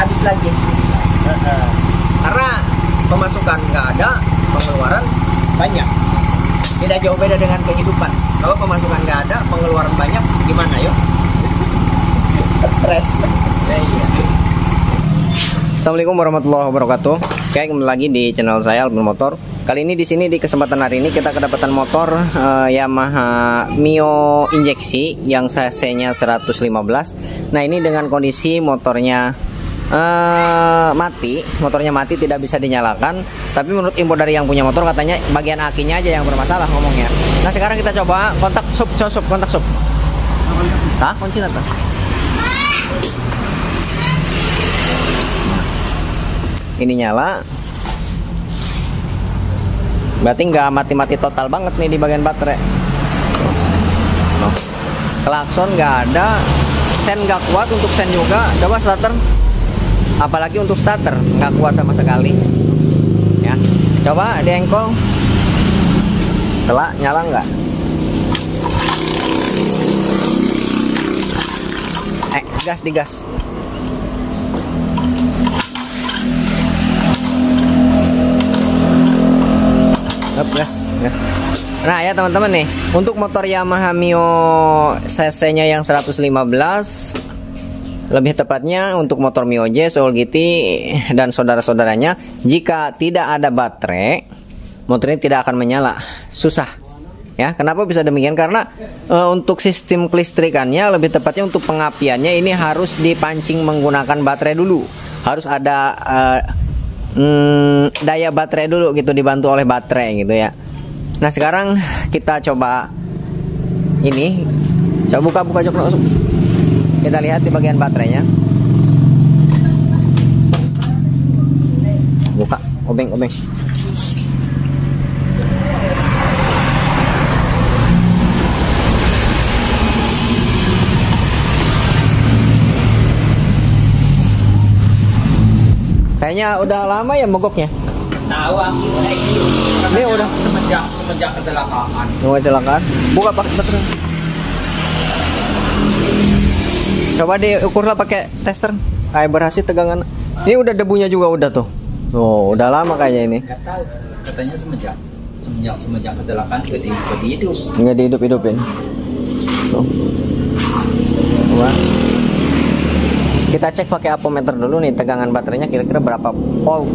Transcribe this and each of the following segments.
habis lagi. Karena pemasukan nggak ada, pengeluaran banyak. Tidak jauh beda dengan kehidupan. Kalau pemasukan nggak ada, pengeluaran banyak, gimana yuk? Stres. Ya, iya. Assalamualaikum warahmatullahi wabarakatuh. Oke, kembali lagi di channel saya Albun Motor. Kali ini di sini di kesempatan hari ini kita kedapatan motor Yamaha Mio injeksi yang cc-nya 115. Nah, ini dengan kondisi motornya motornya mati, tidak bisa dinyalakan. Tapi menurut info dari yang punya motor katanya bagian akinya aja yang bermasalah ngomongnya. Nah, sekarang kita coba kontak kontak sub. Tah, kunci nata. Ini nyala, berarti nggak mati-mati total banget nih di bagian baterai. Klakson nggak ada, sen nggak kuat, untuk sen juga. Coba starter, apalagi untuk starter nggak kuat sama sekali. Ya, coba diengkol, selak nyala nggak? Gas digas. Gas. Nah ya teman-teman nih, untuk motor Yamaha Mio cc-nya yang 115, lebih tepatnya untuk motor Mio J, Soul GT dan saudara-saudaranya, jika tidak ada baterai, motor ini tidak akan menyala, susah. Ya, kenapa bisa demikian? Karena untuk sistem kelistrikannya, lebih tepatnya untuk pengapiannya ini harus dipancing menggunakan baterai dulu. Harus ada daya baterai dulu gitu, dibantu oleh baterai gitu ya. Nah, sekarang kita coba ini, coba buka jok langsung. Kita lihat di bagian baterainya. Buka, obeng. Kayaknya udah lama ya mogoknya. Tahu aku ini udah semenjak kecelakaan. Kecelakaan. Buka pakai baterai. Coba diukurlah pakai tester. Kayak berhasil tegangan. Ini udah debunya juga udah tuh. Oh, udah lama kayaknya ini. Enggak tahu. Katanya semenjak kecelakaan enggak dihidup. Enggak dihidup-hidupin. Tuh. Wah. Kita cek pakai apometer dulu nih, tegangan baterainya kira-kira berapa volt.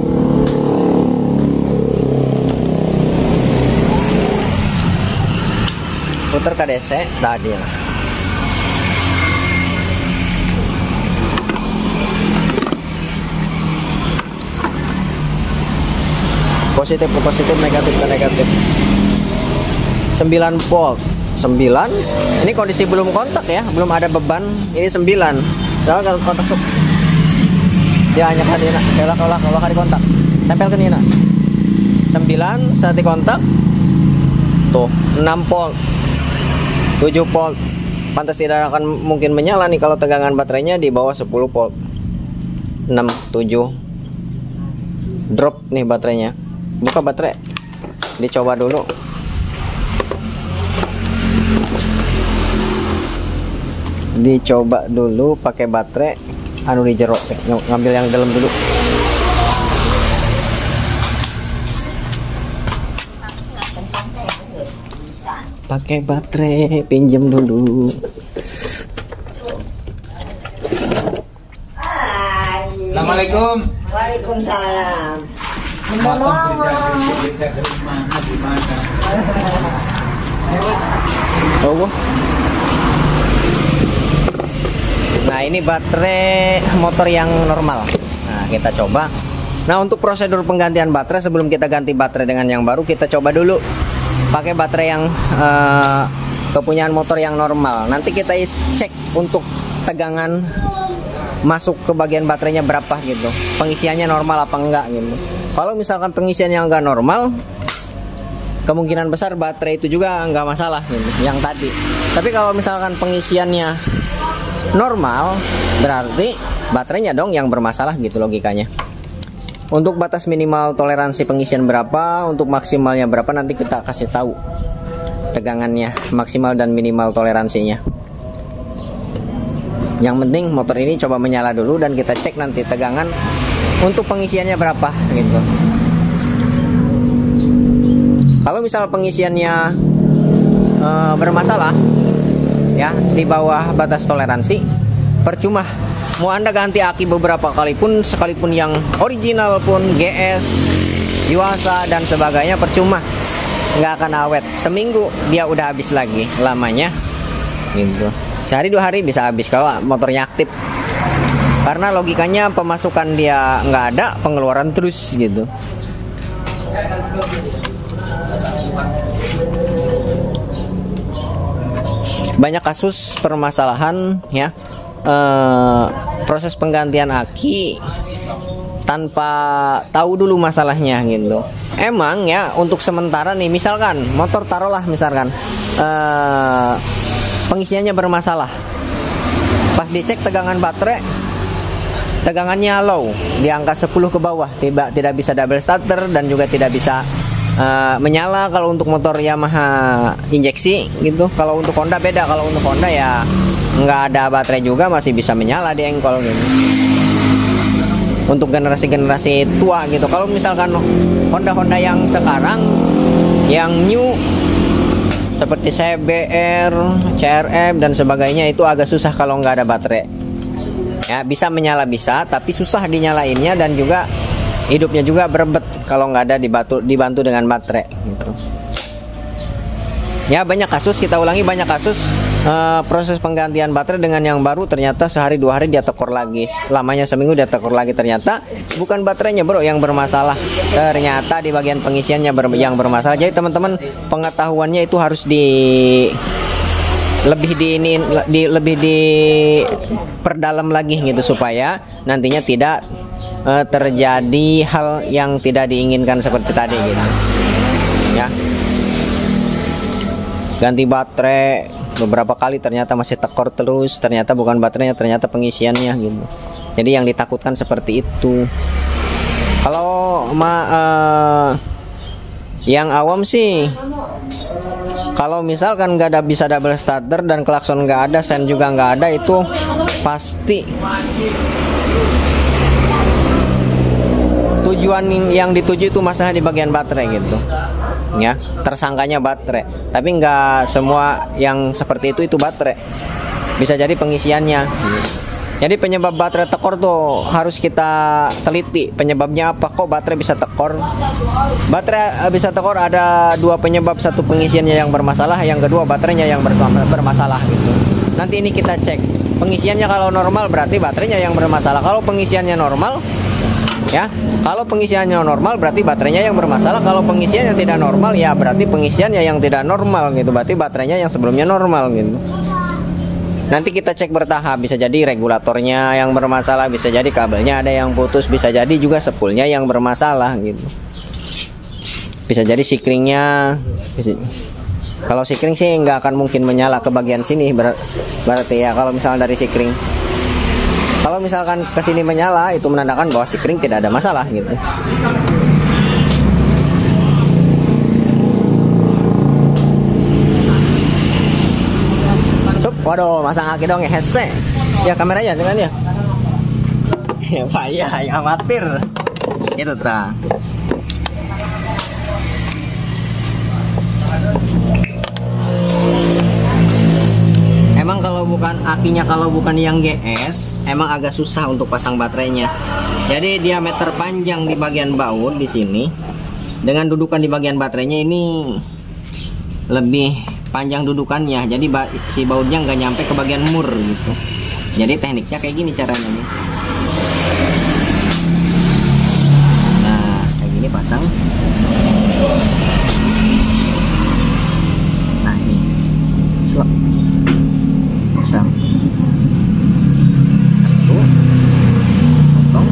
Putar ke DC tadi. Positif ke positif, negatif ke negatif. 9 volt. 9. Ini kondisi belum kontak ya, belum ada beban. Ini 9. Kalau kontak sub, dia hanya kan ini, kalau kali kontak, tempel ke Nina. 9 saat di kontak, tuh 6 volt, 7 volt, pantas tidak akan mungkin menyala nih kalau tegangan baterainya di bawah 10 volt. 6, 7, drop nih baterainya. Buka baterai, dicoba dulu. Dicoba dulu pakai baterai anu di jerok, ngambil yang dalam dulu. Pakai baterai, pinjam dulu. Assalamualaikum. Waalaikumsalam. Oh, nah ini baterai motor yang normal. Nah, kita coba. Nah, untuk prosedur penggantian baterai, sebelum kita ganti baterai dengan yang baru, kita coba dulu pakai baterai yang kepunyaan motor yang normal. Nanti kita cek untuk tegangan masuk ke bagian baterainya berapa gitu, pengisiannya normal apa enggak gitu. Kalau misalkan pengisiannya enggak normal, kemungkinan besar baterai itu juga enggak masalah gitu, yang tadi. Tapi kalau misalkan pengisiannya normal, berarti baterainya dong yang bermasalah gitu logikanya. Untuk batas minimal toleransi pengisian berapa, untuk maksimalnya berapa, nanti kita kasih tahu tegangannya, maksimal dan minimal toleransinya. Yang penting motor ini coba menyala dulu dan kita cek nanti tegangan untuk pengisiannya berapa gitu. Kalau misal pengisiannya bermasalah ya, di bawah batas toleransi, percuma mau Anda ganti aki beberapa kali pun, sekalipun yang original pun GS, Yuasa dan sebagainya, percuma, nggak akan awet. Seminggu dia udah habis lagi lamanya gitu. Sehari 2 hari bisa habis kalau motornya aktif, karena logikanya pemasukan dia nggak ada, pengeluaran terus gitu. Banyak kasus permasalahan ya, proses penggantian aki tanpa tahu dulu masalahnya gitu. Emang ya untuk sementara nih, misalkan motor taruhlah misalkan pengisiannya bermasalah, pas dicek tegangan baterai, tegangannya low di angka 10 ke bawah, tidak bisa double starter dan juga tidak bisa menyala kalau untuk motor Yamaha injeksi gitu. Kalau untuk Honda beda, kalau untuk Honda ya nggak ada baterai juga masih bisa menyala di engkol gitu. Untuk generasi-generasi tua gitu. Kalau misalkan Honda yang sekarang yang new seperti CBR, CRF dan sebagainya, itu agak susah kalau nggak ada baterai. Ya, bisa menyala bisa, tapi susah dinyalainnya dan juga hidupnya juga berebet kalau nggak ada dibantu dengan baterai gitu. Ya banyak kasus, kita ulangi, banyak kasus proses penggantian baterai dengan yang baru ternyata sehari 2 hari dia tekor lagi, lamanya seminggu dia tekor lagi, ternyata bukan baterainya bro yang bermasalah, ternyata di bagian pengisiannya yang bermasalah. Jadi teman-teman pengetahuannya itu harus lebih diperdalam lagi gitu, supaya nantinya tidak terjadi hal yang tidak diinginkan seperti tadi gitu ya. Ganti baterai beberapa kali ternyata masih tekor terus, ternyata bukan baterainya, ternyata pengisiannya gitu. Jadi yang ditakutkan seperti itu. Kalau yang awam sih, kalau misalkan nggak ada bisa double starter dan klakson nggak ada, sen juga nggak ada, itu pasti tujuan yang dituju itu masalah di bagian baterai gitu ya, tersangkanya baterai. Tapi nggak semua yang seperti itu baterai, bisa jadi pengisiannya. Jadi penyebab baterai tekor tuh harus kita teliti, penyebabnya apa, kok baterai bisa tekor. Baterai bisa tekor ada 2 penyebab, satu pengisiannya yang bermasalah, yang kedua baterainya yang bermasalah gitu. Nanti ini kita cek pengisiannya, kalau normal berarti baterainya yang bermasalah. Kalau pengisiannya normal ya, kalau pengisiannya normal berarti baterainya yang bermasalah. Kalau pengisiannya tidak normal ya berarti pengisiannya yang tidak normal gitu, berarti baterainya yang sebelumnya normal gitu. Nanti kita cek bertahap, bisa jadi regulatornya yang bermasalah, bisa jadi kabelnya ada yang putus, bisa jadi juga spoolnya yang bermasalah gitu, bisa jadi sikringnya. Kalau sikring sih nggak akan mungkin menyala ke bagian sini, berarti ya kalau misalnya dari sikring. Kalau misalkan kesini menyala, itu menandakan bahwa sikring tidak ada masalah gitu. Waduh, masang aki dong ya, hese. Ya kameranya dengan ya. Ya Pak ya, amatir. Itu ta. Emang kalau bukan akinya, kalau bukan yang GS, emang agak susah untuk pasang baterainya. Jadi diameter panjang di bagian baut di sini, dengan dudukan di bagian baterainya ini lebih panjang dudukannya. Jadi si bautnya nggak nyampe ke bagian mur gitu. Jadi tekniknya kayak gini caranya nih. Nah, kayak gini pasang. Nah ini, slot. Pasang satu, potong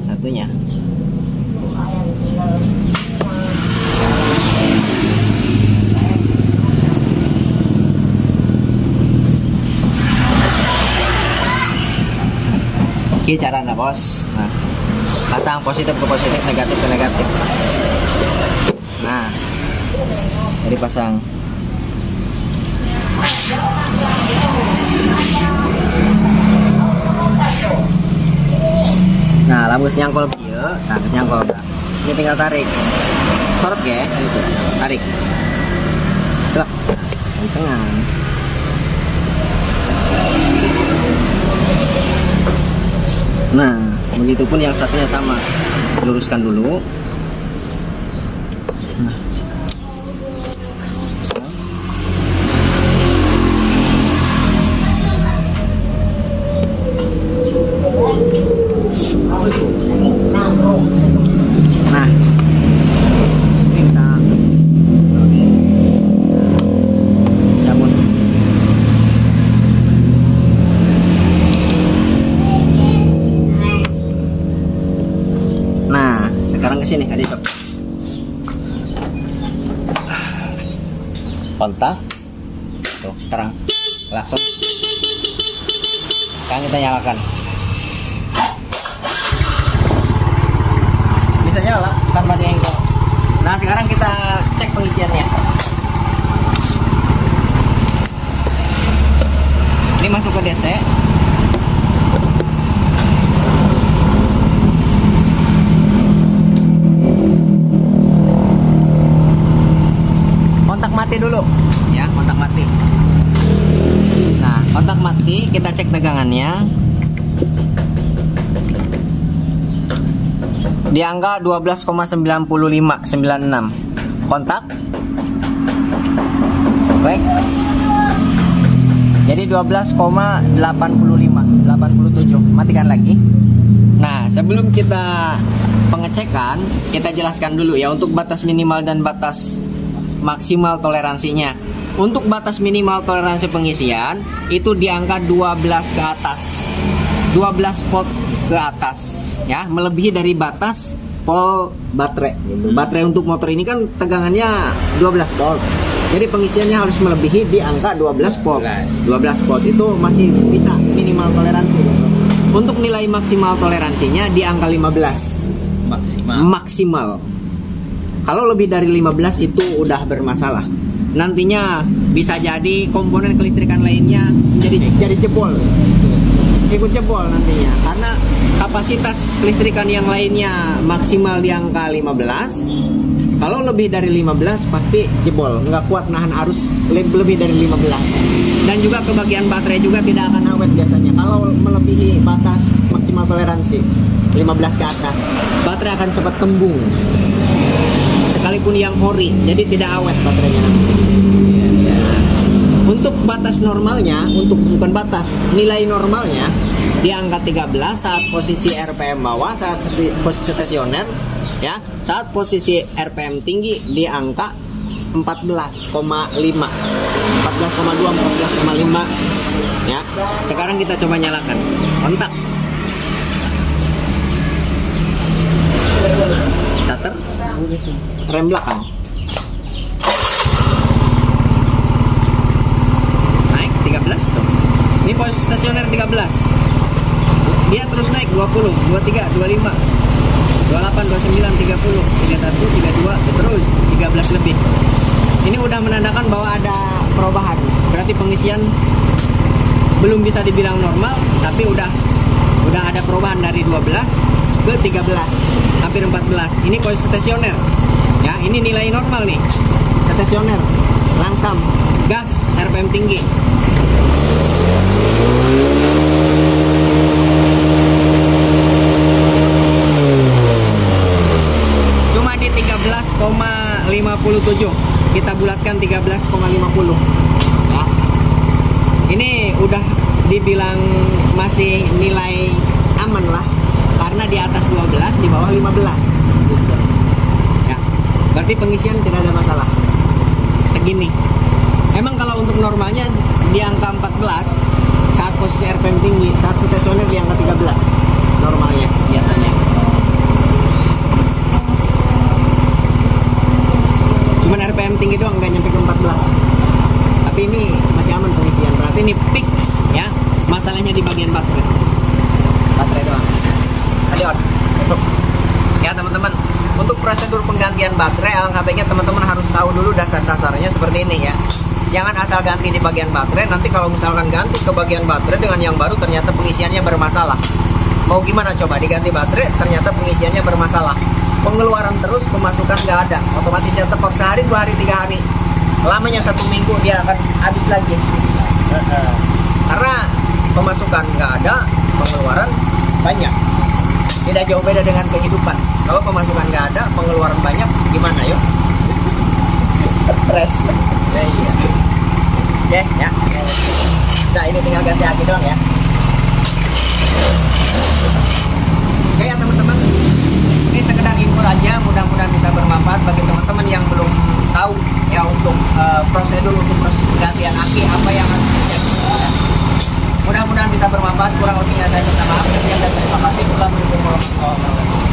satunya. Oke, caranya bos. Nah, pasang positif ke positif, negatif ke negatif. Nah, jadi pasang Nah, lamus nyangkol kieu, nah nyangkol. Ini tinggal tarik. Sorot ya, gitu. Tarik. Serak. Kencengan. Nah, begitupun yang satunya sama. Luruskan dulu. Nah. Nah, ini bisa oke. Cabut. Nah, sekarang ke sini, adik sok. Kontak. Tuh, terang. Langsung. Sekarang kita nyalakan. Bisa nyala tanpa diengkol. Nah, sekarang kita cek pengisiannya. Ini masuk ke DC. Kontak mati dulu, ya, kontak mati. Nah, kontak mati, kita cek tegangannya. Di angka 12,9596. Kontak. Baik. Jadi 12,8587. Matikan lagi. Nah, sebelum kita pengecekan, kita jelaskan dulu ya untuk batas minimal dan batas maksimal toleransinya. Untuk batas minimal toleransi pengisian itu di angka 12 ke atas. 12 volt ke atas. Ya, melebihi dari batas pol baterai. Baterai untuk motor ini kan tegangannya 12 volt. Jadi pengisiannya harus melebihi di angka 12 volt. 12 volt itu masih bisa minimal toleransi. Untuk nilai maksimal toleransinya di angka 15. Maksimal. Kalau lebih dari 15 itu udah bermasalah. Nantinya bisa jadi komponen kelistrikan lainnya jadi jebol. Ikut jebol nantinya karena kapasitas kelistrikan yang lainnya maksimal di angka 15. Kalau lebih dari 15 pasti jebol, nggak kuat nahan arus lebih dari 15. Dan juga kebagian baterai juga tidak akan awet biasanya. Kalau melebihi batas maksimal toleransi 15 ke atas, baterai akan cepat kembung. Sekalipun yang ori, jadi tidak awet baterainya. Untuk batas normalnya, bukan batas, nilai normalnya di angka 13 saat posisi RPM bawah, saat posisi stasioner, ya. Saat posisi RPM tinggi di angka 14,5, 14,2, 14,5, ya. Sekarang kita coba nyalakan kontak. Starter, rem belakang. Naik 13 tuh. Ini posisi stasioner 13. Dia terus naik 20, 23, 25, 28, 29, 30, 31, 32, terus 13 lebih. Ini udah menandakan bahwa ada perubahan. Berarti pengisian belum bisa dibilang normal, tapi udah ada perubahan dari 12 ke 13, hampir 14. Ini posisi stasioner. Ya, ini nilai normal nih. Stasioner, langsam, gas, RPM tinggi. Cuma di 13,57. Kita bulatkan 13,50. Ya. Ini udah dibilang masih nilai aman lah. Karena di atas 12, di bawah 15. Ya. Berarti pengisian tidak ada masalah. Segini. Emang kalau untuk normalnya di angka 14 saat posisi RPM tinggi, saat stasioner di angka 13 normalnya biasanya. Cuman RPM tinggi doang, nggak nyampe ke 14. Tapi ini masih aman pengisian. Berarti ini fix ya. Masalahnya di bagian baterai. Baterai doang. Adion. Ya teman-teman, untuk prosedur penggantian baterai alangkah baiknya teman-teman harus tahu dulu dasar-dasarnya seperti ini ya. Jangan asal ganti di bagian baterai, nanti kalau misalkan ganti ke bagian baterai dengan yang baru ternyata pengisiannya bermasalah. Mau gimana coba diganti baterai ternyata pengisiannya bermasalah. Pengeluaran terus, pemasukan nggak ada. Otomatis dia tekor sehari, 2 hari, 3 hari. Lamanya 1 minggu dia akan habis lagi. Karena pemasukan nggak ada, pengeluaran banyak. Tidak jauh beda dengan kehidupan. Kalau pemasukan nggak ada, pengeluaran banyak, gimana yuk? Stres. Ya, iya. Oke, ya. Nah, ini tinggal ganti aki doang ya. Oke ya teman-teman. Ini sekedar info aja, mudah-mudahan bisa bermanfaat bagi teman-teman yang belum tahu ya untuk prosedur untuk proses penggantian aki apa yang harus dicek. Mudah-mudahan bisa bermanfaat. Kurang lebihnya saya minta maaf. Sekian dan terima kasih. Wassalamualaikum warahmatullahi wabarakatuh.